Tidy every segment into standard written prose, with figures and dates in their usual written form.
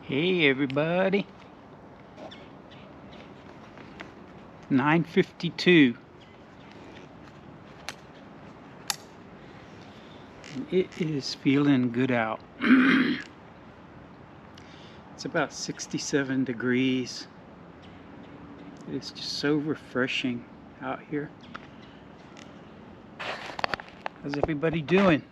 Hey everybody, 9:52. It is feeling good out. It's about 67 degrees. It's just so refreshing out here. How's everybody doing?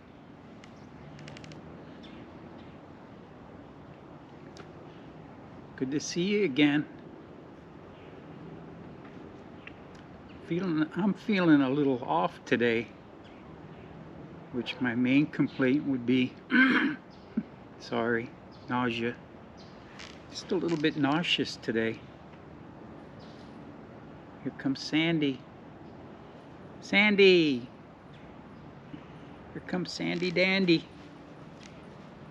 Good to see you again. I'm feeling a little off today, which my main complaint would be, sorry, nausea. Just a little bit nauseous today. Here comes Sandy. Sandy! Here comes Sandy Dandy.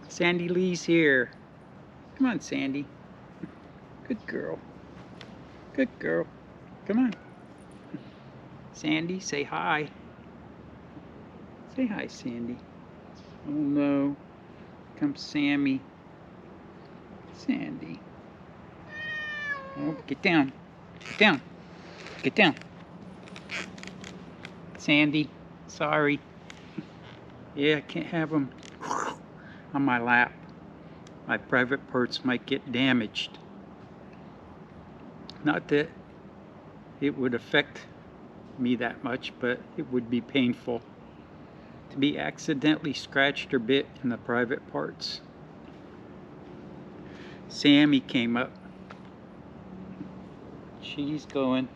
Sandy Lee's here. Come on, Sandy. Good girl. Good girl. Come on. Sandy, say hi. Say hi, Sandy. Oh no. Here comes Sammy. Sandy. Oh, get down. Get down. Get down. Sandy, sorry. Yeah, I can't have them on my lap. My private parts might get damaged. Not that it would affect me that much, but it would be painful to be accidentally scratched or bit in the private parts. Sammy came up. She's going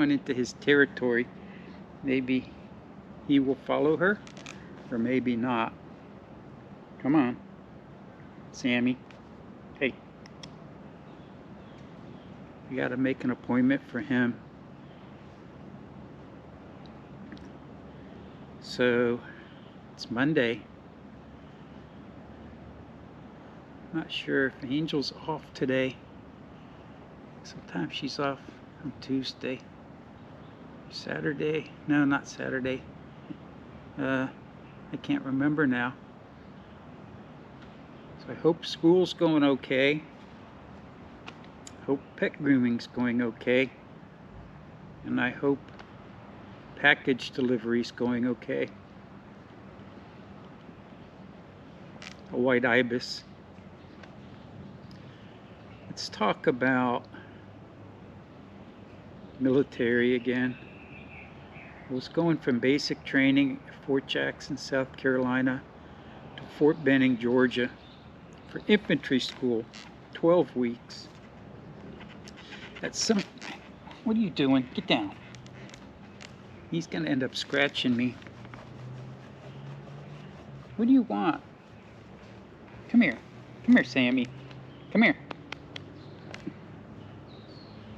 into his territory. Maybe he will follow her, or maybe not. Come on, Sammy. Hey. We gotta make an appointment for him. So, it's Monday. Not sure if Angel's off today. Sometimes she's off on Tuesday. Saturday. No, not Saturday. I can't remember now. So I hope school's going okay. Hope pet grooming's going okay. And I hope package delivery's going okay. A white ibis. Let's talk about military again. I was going from basic training at Fort Jackson, South Carolina to Fort Benning, Georgia for infantry school, 12 weeks. What are you doing? Get down. He's gonna end up scratching me. What do you want? Come here. Come here, Sammy. Come here.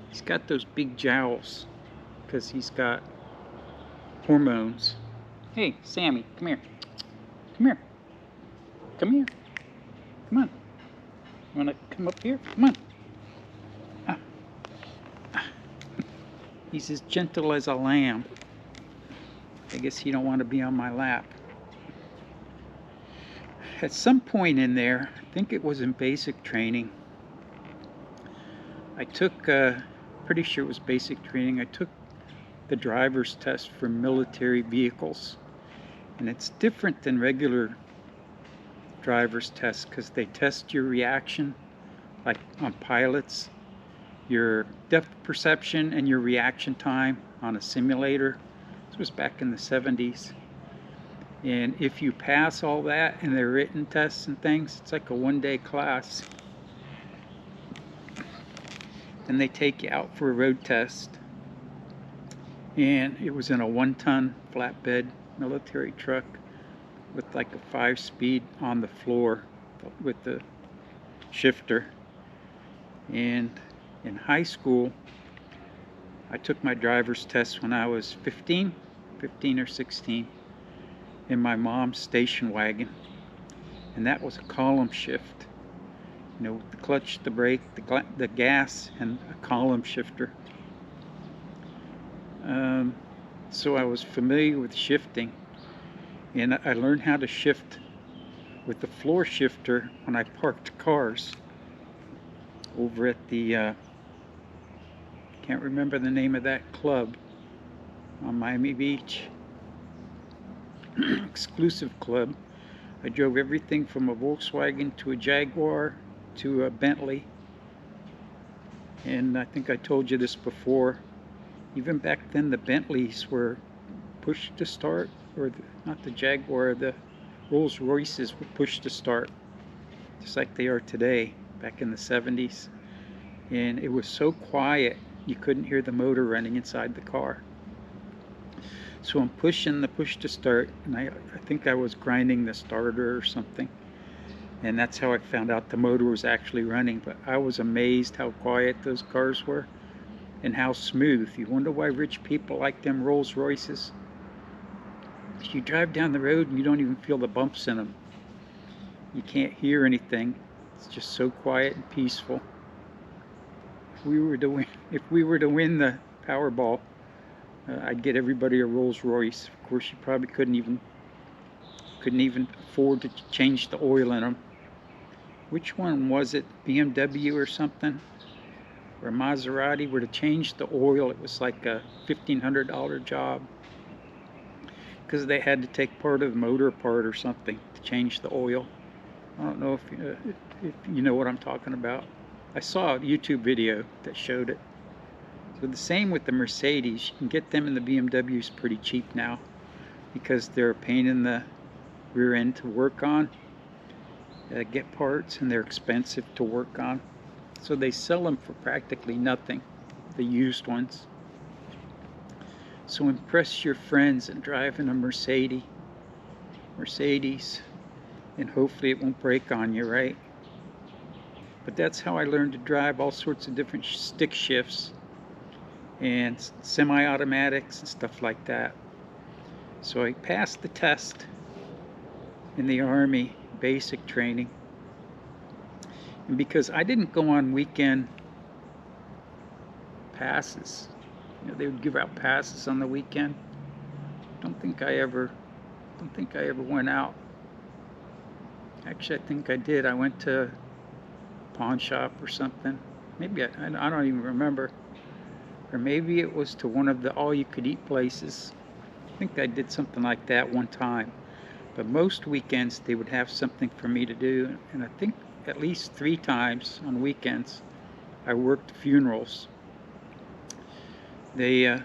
He's got those big jowls because he's got hormones. Hey, Sammy, come here. Come here. Come here. Come on. You want to come up here? Come on. He's as gentle as a lamb. I guess he don't want to be on my lap. At some point in there, I think it was in basic training, I took, pretty sure it was basic training, I took the driver's test for military vehicles. And it's different than regular driver's tests because they test your reaction, like on pilots, your depth perception and your reaction time on a simulator. This was back in the 70s. And if you pass all that and their written tests and things, it's like a one-day class. Then they take you out for a road test. And it was in a 1-ton flatbed military truck with like a 5-speed on the floor with the shifter. And in high school, I took my driver's test when I was 15 or 16 in my mom's station wagon. And that was a column shift. You know, with the clutch, the brake, the gas, and a column shifter. So I was familiar with shifting. And I learned how to shift with the floor shifter when I parked cars over at the, can't remember the name of that club on Miami Beach, exclusive club. I drove everything from a Volkswagen to a Jaguar to a Bentley. And I think I told you this before. Even back then, the Bentleys were push to start, or not the Jaguar, the Rolls Royces were push to start, just like they are today, back in the 70s. And it was so quiet, you couldn't hear the motor running inside the car. So I'm pushing the push to start, and I think I was grinding the starter or something. And that's how I found out the motor was actually running. But I was amazed how quiet those cars were and how smooth. You wonder why rich people like them Rolls Royces? You drive down the road and you don't even feel the bumps in them. You can't hear anything. It's just so quiet and peaceful. If we were to win the Powerball, I'd get everybody a Rolls Royce. Of course, you probably couldn't even afford to change the oil in them. Which one was it? BMW or something? Or Maserati? Where to change the oil, it was like a $1,500 job, because they had to take part of the motor apart or something to change the oil. I don't know if you know what I'm talking about. I saw a YouTube video that showed it. So the same with the Mercedes. You can get them in the BMWs pretty cheap now, because they're a pain in the rear end to work on, get parts, and they're expensive to work on. So they sell them for practically nothing, the used ones. So impress your friends and drive in a Mercedes, and hopefully it won't break on you, right? But that's how I learned to drive all sorts of different stick shifts and semi-automatics and stuff like that. So I passed the test in the Army basic training. And because I didn't go on weekend passes, you know, they would give out passes on the weekend. Don't think I ever went out. Actually, I think I did. I went to a pawn shop or something. Maybe I don't even remember. Or maybe it was to one of the all-you-could-eat places. I think I did something like that one time. But most weekends they would have something for me to do, and I think at least 3 times on weekends I worked funerals. The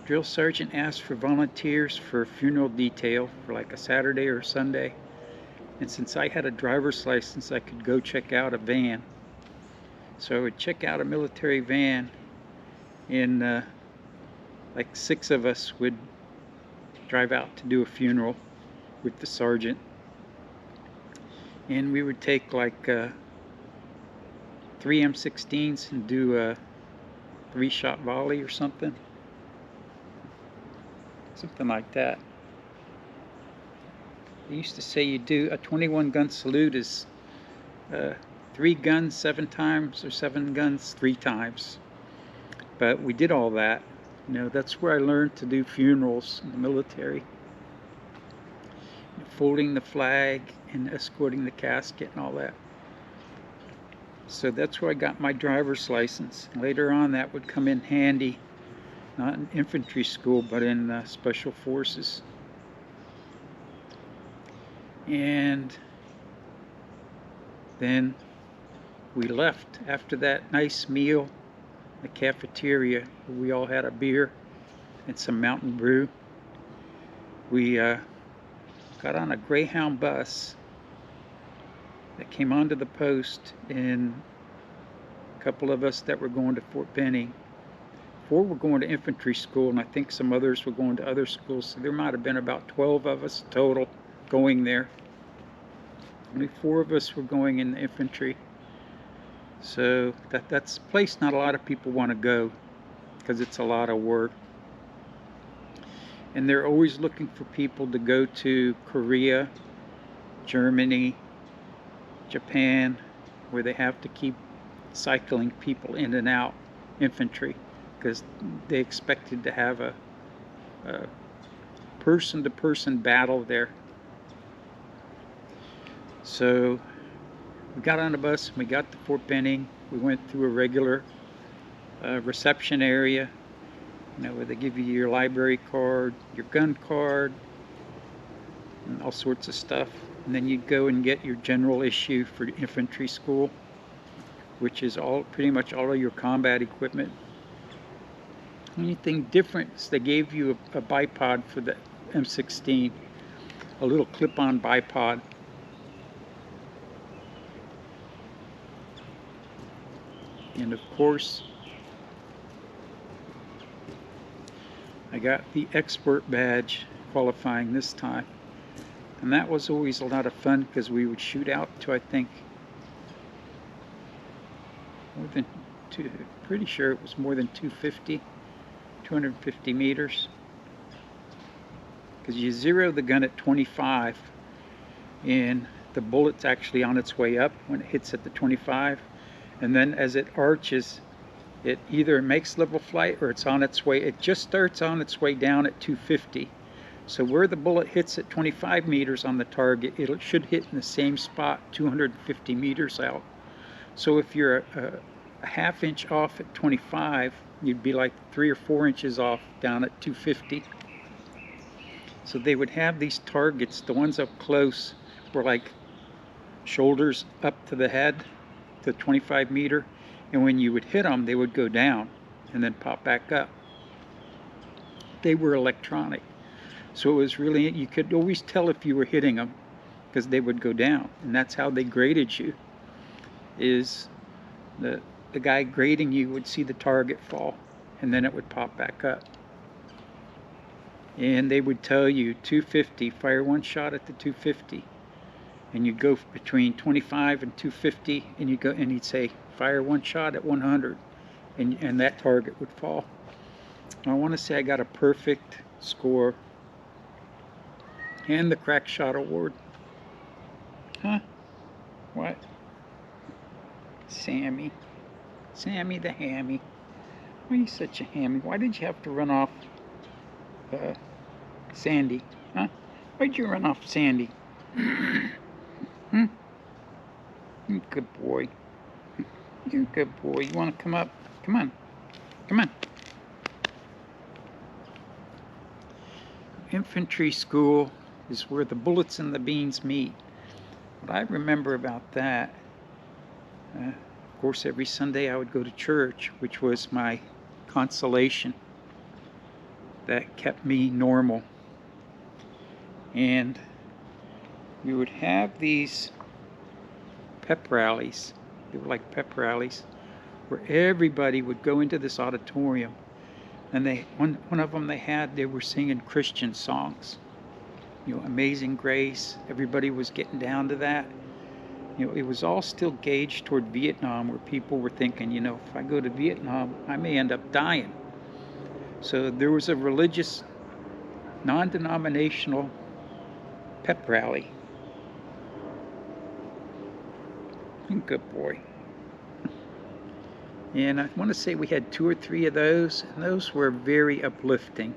drill sergeant asked for volunteers for funeral detail for like a Saturday or Sunday, and since I had a driver's license, I could go check out a van. So I would check out a military van, and like 6 of us would drive out to do a funeral with the sergeant. And we would take like 3 M16s and do a 3-shot volley or something like that. They used to say you do a 21 gun salute is 3 guns 7 times or 7 guns 3 times. But we did all that. You know, that's where I learned to do funerals in the military. Folding the flag and escorting the casket and all that. So that's where I got my driver's license. Later on, that would come in handy, not in infantry school, but in special forces. And then we left after that nice meal, the cafeteria, where we all had a beer and some Mountain Brew. We got on a Greyhound bus that came onto the post, and a couple of us that were going to Fort Benning. 4 were going to infantry school, and I think some others were going to other schools, so there might have been about 12 of us total going there. Only 4 of us were going in the infantry. So that's a place not a lot of people want to go, because it's a lot of work. And they're always looking for people to go to Korea, Germany, Japan, where they have to keep cycling people in and out infantry, because they expected to have a person-to-person battle there. So we got on the bus, we got to Fort Benning, we went through a regular reception area, where they give you your library card, your gun card, and all sorts of stuff. And then you go and get your general issue for infantry school, which is pretty much all of your combat equipment. Anything different is they gave you a bipod for the M16, a little clip-on bipod. And of course, I got the expert badge qualifying this time. And that was always a lot of fun because we would shoot out to, I think, pretty sure it was more than 250 meters. Because you zero the gun at 25 and the bullet's actually on its way up when it hits at the 25. And then as it arches, it either makes level flight or it's on its way. It just starts on its way down at 250. So where the bullet hits at 25 meters on the target, it should hit in the same spot 250 meters out. So if you're a half inch off at 25, you'd be like 3 or 4 inches off down at 250. So they would have these targets, the ones up close were like shoulders up to the head, to 25 meter, and when you would hit them, they would go down and then pop back up. They were electronic. So it was really, you could always tell if you were hitting them because they would go down. And that's how they graded you, is the guy grading you would see the target fall and then it would pop back up. And they would tell you 250, fire one shot at the 250. And you'd go between 25 and 250 and you go and he'd say fire one shot at 100 and that target would fall. I want to say I got a perfect score and the crack shot award. Huh? What? Sammy the Hammy. Why are you such a hammy? Why did you have to run off Sandy? Huh? Why'd you run off Sandy? Good boy. You're a good boy. You want to come up? Come on. Come on. Infantry school is where the bullets and the beans meet. What I remember about that, of course, every Sunday I would go to church, which was my consolation. That kept me normal. And we would have these pep rallies. They were like pep rallies where everybody would go into this auditorium, and one of them they were singing Christian songs, Amazing Grace. Everybody was getting down to that. It was all still gauged toward Vietnam, where people were thinking, if I go to Vietnam, I may end up dying. So there was a religious, non-denominational pep rally. Good boy. And I want to say we had 2 or 3 of those, and those were very uplifting.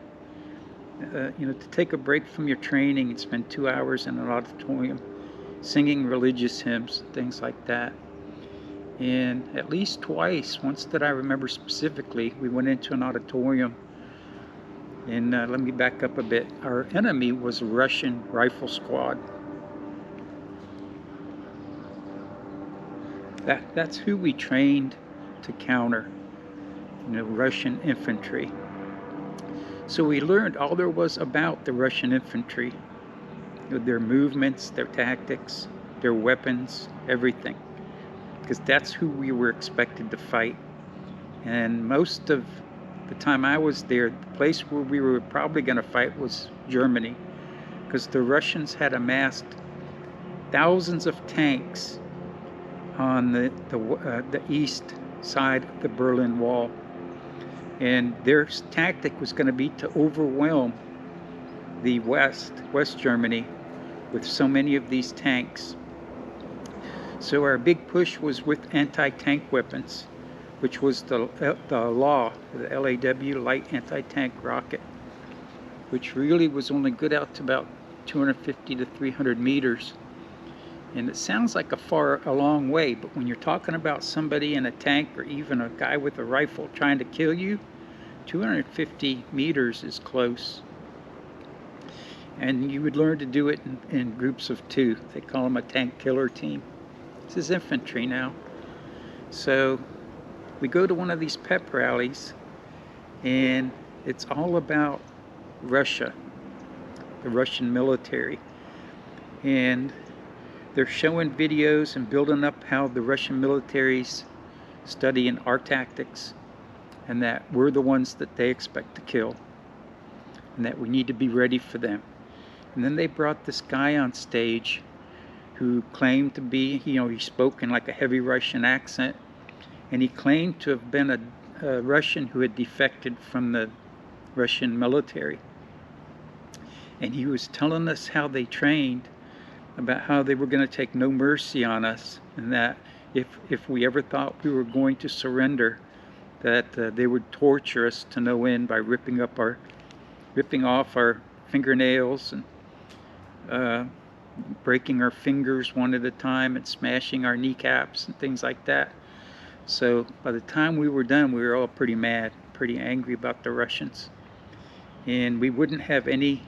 To take a break from your training and spend 2 hours in an auditorium singing religious hymns, things like that. And at least twice, once that I remember specifically, we went into an auditorium, and let me back up a bit. Our enemy was a Russian rifle squad. That's who we trained to counter, Russian infantry. So we learned all there was about the Russian infantry, their movements, their tactics, their weapons, everything, because that's who we were expected to fight. And most of the time I was there, the place where we were probably going to fight was Germany, because the Russians had amassed thousands of tanks on the east side of the Berlin Wall, and their tactic was going to be to overwhelm the West Germany with so many of these tanks. So our big push was with anti-tank weapons, which was the LAW, the LAW, light anti-tank rocket, which really was only good out to about 250 to 300 meters. And it sounds like a long way, but when you're talking about somebody in a tank or even a guy with a rifle trying to kill you, 250 meters is close. And you would learn to do it in groups of 2. They call them a tank killer team. This is infantry now. So we go to one of these pep rallies, and it's all about Russia, the Russian military. And they're showing videos and building up how the Russian military's studying our tactics, and that we're the ones that they expect to kill, and that we need to be ready for them. And then they brought this guy on stage who claimed to be, he spoke in like a heavy Russian accent, and he claimed to have been a Russian who had defected from the Russian military. And he was telling us how they trained, about how they were going to take no mercy on us, and that if we ever thought we were going to surrender, that they would torture us to no end by ripping off our fingernails and breaking our fingers one at a time and smashing our kneecaps and things like that. So by the time we were done, we were all pretty mad, pretty angry about the Russians, and we wouldn't have any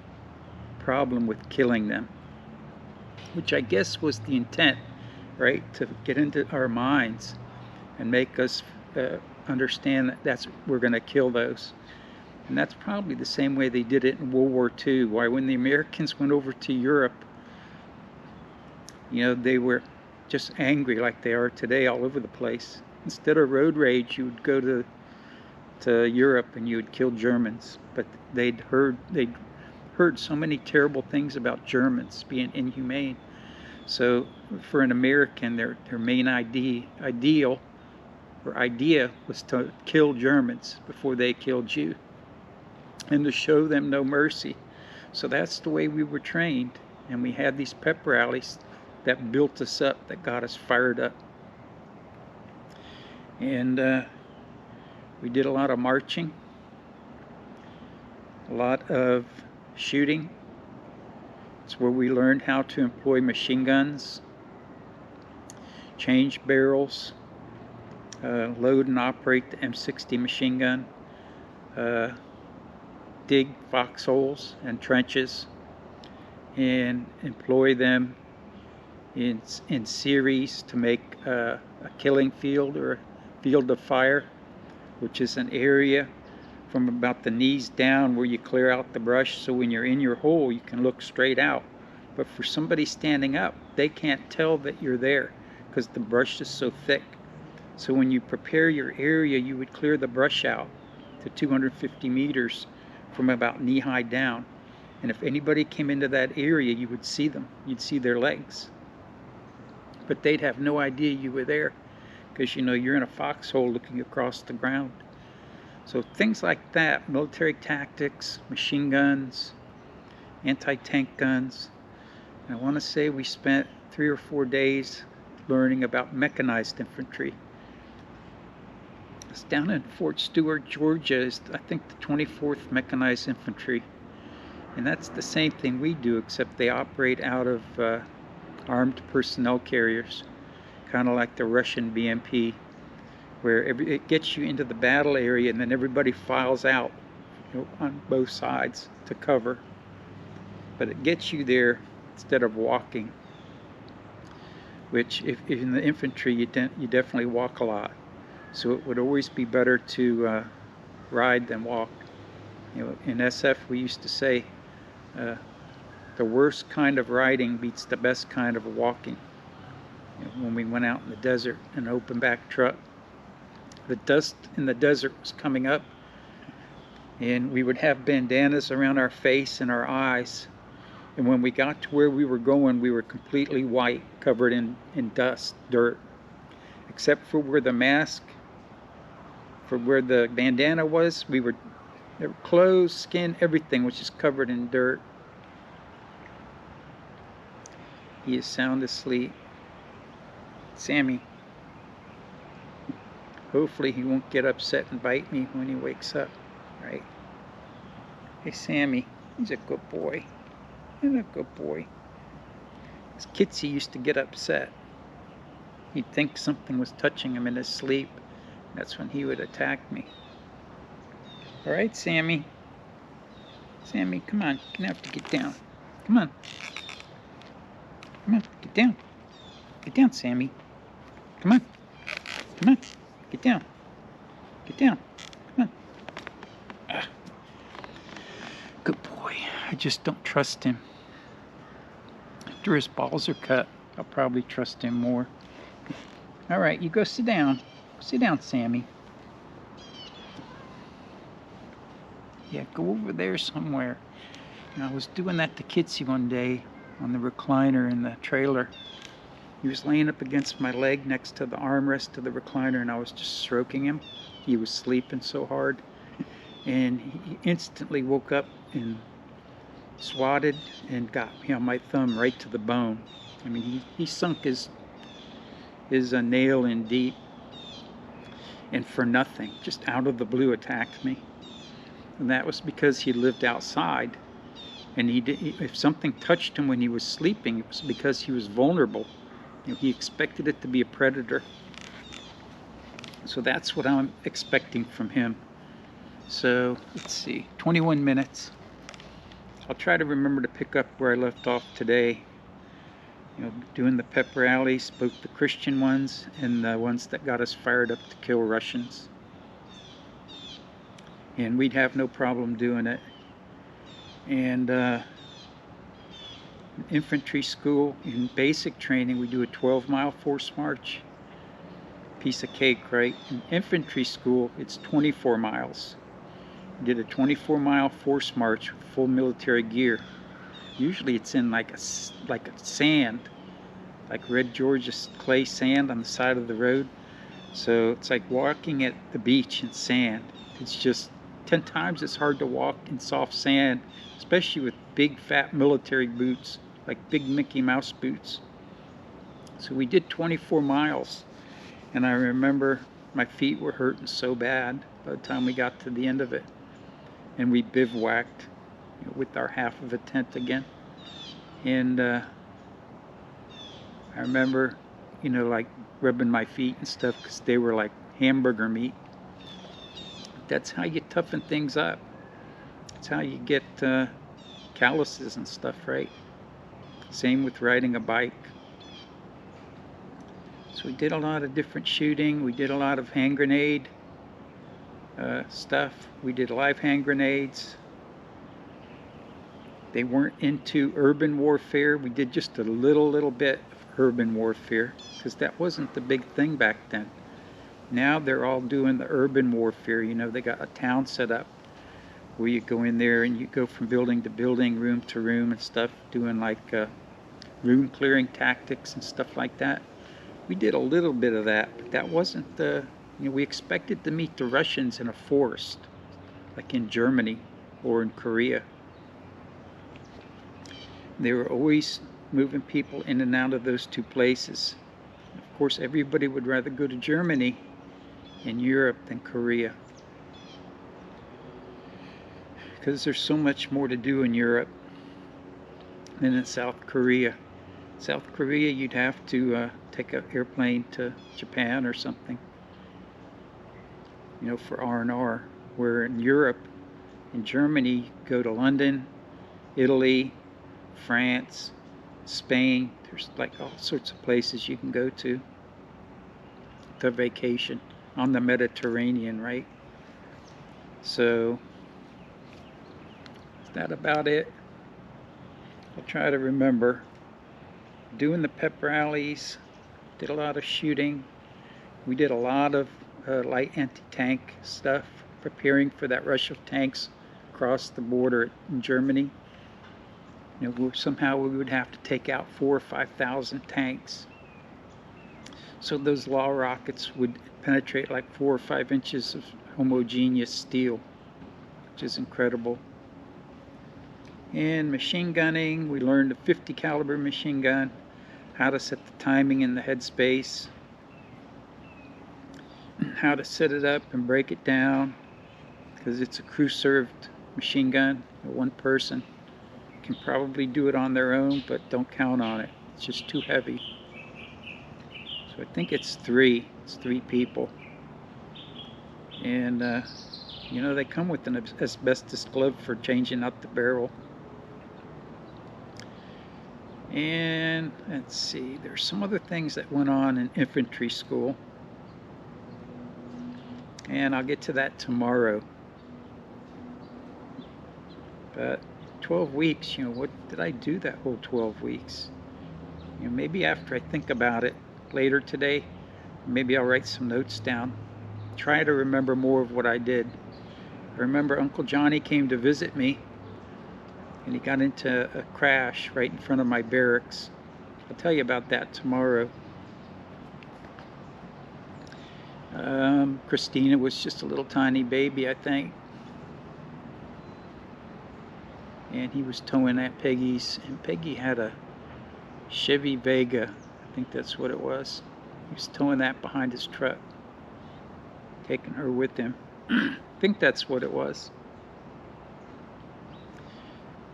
problem with killing them, which I guess was the intent, right? To get into our minds and make us understand that we're going to kill those. And that's probably the same way they did it in World War II. Why, when the Americans went over to Europe, they were just angry like they are today all over the place. Instead of road rage, you would go to Europe and you would kill Germans. But they'd heard so many terrible things about Germans being inhumane. So for an American, their main idea was to kill Germans before they killed you, and to show them no mercy. So that's the way we were trained, and we had these pep rallies that built us up, that got us fired up. And we did a lot of marching, a lot of shooting. It's where we learned how to employ machine guns, change barrels, load and operate the M60 machine gun, dig foxholes and trenches, and employ them in series to make a killing field, or a field of fire, which is an area from about the knees down where you clear out the brush, so when you're in your hole you can look straight out. But for somebody standing up, they can't tell that you're there because the brush is so thick. So when you prepare your area, you would clear the brush out to 250 meters from about knee-high down. And if anybody came into that area, you would see them. You'd see their legs. But they'd have no idea you were there because, you're in a foxhole looking across the ground. So things like that, military tactics, machine guns, anti-tank guns. And I want to say we spent 3 or 4 days learning about mechanized infantry. It's down in Fort Stewart, Georgia, is I think the 24th Mechanized Infantry. And that's the same thing we do, except they operate out of armed personnel carriers, kind of like the Russian BMP, where it gets you into the battle area and then everybody files out on both sides to cover. But it gets you there instead of walking, which if in the infantry you definitely walk a lot. So it would always be better to ride than walk. In SF we used to say the worst kind of riding beats the best kind of walking. When we went out in the desert in an open back truck, the dust in the desert was coming up, and we would have bandanas around our face and our eyes, and when we got to where we were going, we were completely white, covered in dust, dirt, except for where the mask, for where the bandana was, their clothes, skin, everything was just covered in dirt. He is sound asleep. Sammy. Hopefully he won't get upset and bite me when he wakes up, right? Hey, Sammy, he's a good boy. He's a good boy. Kitsy used to get upset. He'd think something was touching him in his sleep. That's when he would attack me. All right, Sammy. Sammy, come on. You're gonna have to get down. Come on. Come on, get down. Get down, Sammy. Come on. Come on. Get down. Get down. Come on. Ah. Good boy. I just don't trust him. After his balls are cut, I'll probably trust him more. All right, you go sit down. Sit down, Sammy. Yeah, go over there somewhere. And I was doing that to Kitsy one day on the recliner in the trailer. He was laying up against my leg next to the armrest of the recliner, and I was just stroking him. He was sleeping so hard. And he instantly woke up and swatted and got me on my thumb right to the bone. I mean, he sunk his nail in deep, and for nothing, just out of the blue attacked me. And that was because he lived outside, and if something touched him when he was sleeping, it was because he was vulnerable. You know, he expected it to be a predator. So that's what I'm expecting from him. So let's see, 21 minutes. I'll try to remember to pick up where I left off today. You know, doing the pep rallies, both the Christian ones and the ones that got us fired up to kill Russians. And we'd have no problem doing it. And infantry school, in basic training, we do a 12-mile force march. Piece of cake, right? In infantry school, it's 24 miles. We did a 24-mile force march with full military gear. Usually it's in like a sand, like red Georgia clay sand on the side of the road. So it's like walking at the beach in sand. It's just 10 times as hard to walk in soft sand, especially with big fat military boots, like big Mickey Mouse boots. So we did 24 miles, and I remember my feet were hurting so bad by the time we got to the end of it. And we bivouacked, you know, with our half of a tent again. And I remember, you know, like rubbing my feet and stuff because they were like hamburger meat. That's how you toughen things up. That's how you get calluses and stuff, right? Same with riding a bike. So we did a lot of different shooting. We did a lot of hand grenade stuff. We did live hand grenades. They weren't into urban warfare. We did just a little bit of urban warfare because that wasn't the big thing back then. Now they're all doing the urban warfare. You know, they got a town set up where you go in there and you go from building to building, room to room and stuff, doing like room clearing tactics and stuff like that. We did a little bit of that, but that wasn't the, you know, we expected to meet the Russians in a forest, like in Germany or in Korea. They were always moving people in and out of those two places. Of course, everybody would rather go to Germany and Europe than Korea, because there's so much more to do in Europe than in South Korea. South Korea, you'd have to take an airplane to Japan or something, you know, for R&R. Where in Europe, in Germany, go to London, Italy, France, Spain. There's like all sorts of places you can go to vacation on the Mediterranean, right? So is that about it? I'll try to remember. Doing the pep rallies, did a lot of shooting. We did a lot of light anti-tank stuff, preparing for that rush of tanks across the border in Germany. You know, somehow we would have to take out 4,000 or 5,000 tanks. So those law rockets would penetrate like 4 or 5 inches of homogeneous steel, which is incredible. And machine gunning, we learned a 50 caliber machine gun, how to set the timing in the headspace, how to set it up and break it down, because it's a crew served machine gun. One person can probably do it on their own, but don't count on it. It's just too heavy. So I think it's three. It's 3 people. And, you know, they come with an asbestos glove for changing out the barrel. And let's see, there's some other things that went on in infantry school. And I'll get to that tomorrow. But 12 weeks, you know, what did I do that whole 12 weeks? You know, maybe after I think about it later today, maybe I'll write some notes down. Try to remember more of what I did. I remember Uncle Johnny came to visit me, and he got into a crash right in front of my barracks. I'll tell you about that tomorrow. Christina was just a little tiny baby, I think. And he was towing at Peggy's, and Peggy had a Chevy Vega. I think that's what it was. He was towing that behind his truck, taking her with him. I think that's what it was.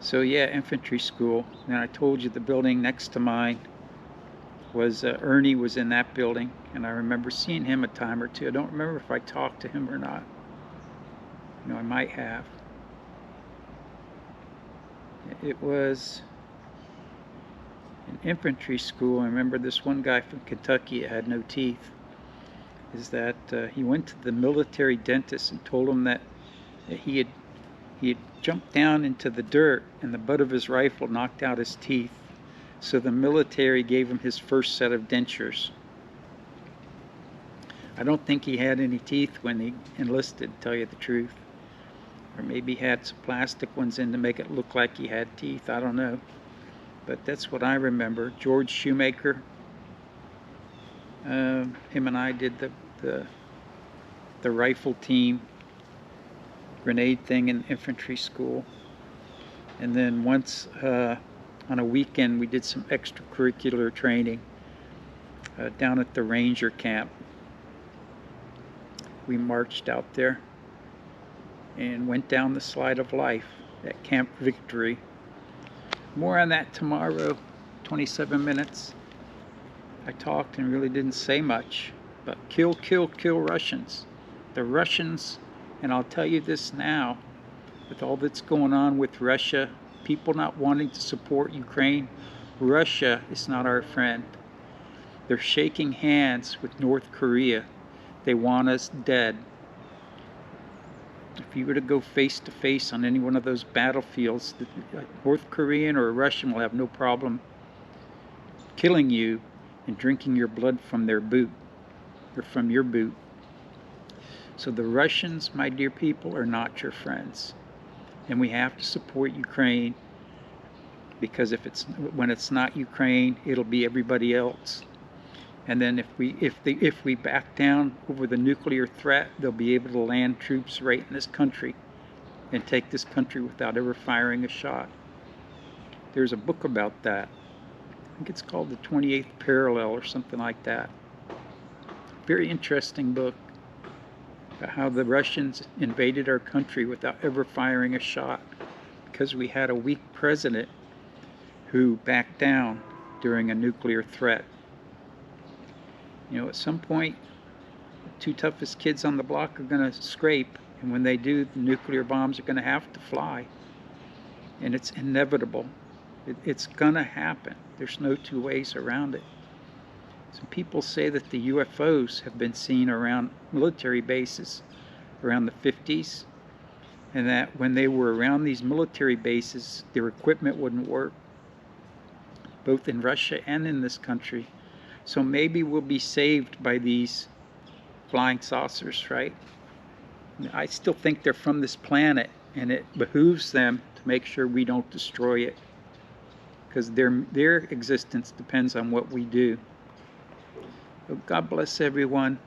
So yeah, infantry school. And I told you the building next to mine was, Ernie was in that building, and I remember seeing him a time or two. I don't remember if I talked to him or not. You know, I might have. It was an infantry school. I remember this one guy from Kentucky that had no teeth. Is that he went to the military dentist and told him that he had jumped down into the dirt and the butt of his rifle knocked out his teeth. So the military gave him his first set of dentures. I don't think he had any teeth when he enlisted, to tell you the truth. Or maybe he had some plastic ones in to make it look like he had teeth. I don't know. But that's what I remember. George Shoemaker, him and I did the rifle team grenade thing in infantry school. And then once on a weekend we did some extracurricular training down at the Ranger camp. We marched out there and went down the slide of life at Camp Victory. More on that tomorrow. 27 minutes. I talked and really didn't say much, but kill, kill, kill Russians. The Russians, and I'll tell you this now, with all that's going on with Russia, people not wanting to support Ukraine, Russia is not our friend. They're shaking hands with North Korea. They want us dead. If you were to go face to face on any one of those battlefields, the North Korean or a Russian will have no problem killing you and drinking your blood from their boot, or from your boot. So the Russians, my dear people, are not your friends. And we have to support Ukraine, because when it's not Ukraine, it'll be everybody else. And then if we back down over the nuclear threat, they'll be able to land troops right in this country and take this country without ever firing a shot. There's a book about that. I think it's called The 28th Parallel or something like that. Very interesting book about how the Russians invaded our country without ever firing a shot because we had a weak president who backed down during a nuclear threat. You know, at some point, the 2 toughest kids on the block are going to scrape, and when they do, the nuclear bombs are going to have to fly. And it's inevitable. It's going to happen. There's no 2 ways around it. Some people say that the UFOs have been seen around military bases around the 50s, and that when they were around these military bases, their equipment wouldn't work, both in Russia and in this country. So maybe we'll be saved by these flying saucers, right? I still think they're from this planet, and it behooves them to make sure we don't destroy it, because their existence depends on what we do. So God bless everyone.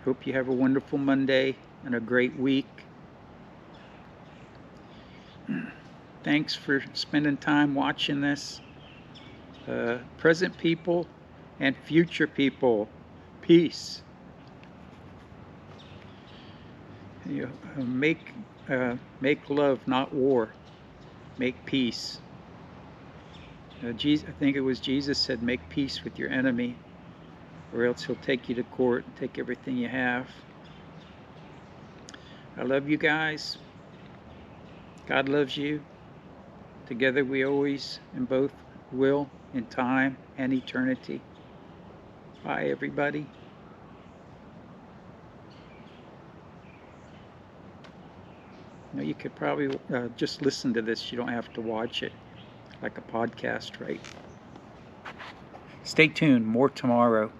Hope you have a wonderful Monday and a great week. Thanks for spending time watching this. Present people and future people, peace. You know, make love, not war. Make peace. I think it was Jesus said, make peace with your enemy, or else he'll take you to court and take everything you have. I love you guys. God loves you. Together we always and both will in time and eternity. Bye, everybody. Now you could probably just listen to this. You don't have to watch it like a podcast, right? Stay tuned. More tomorrow.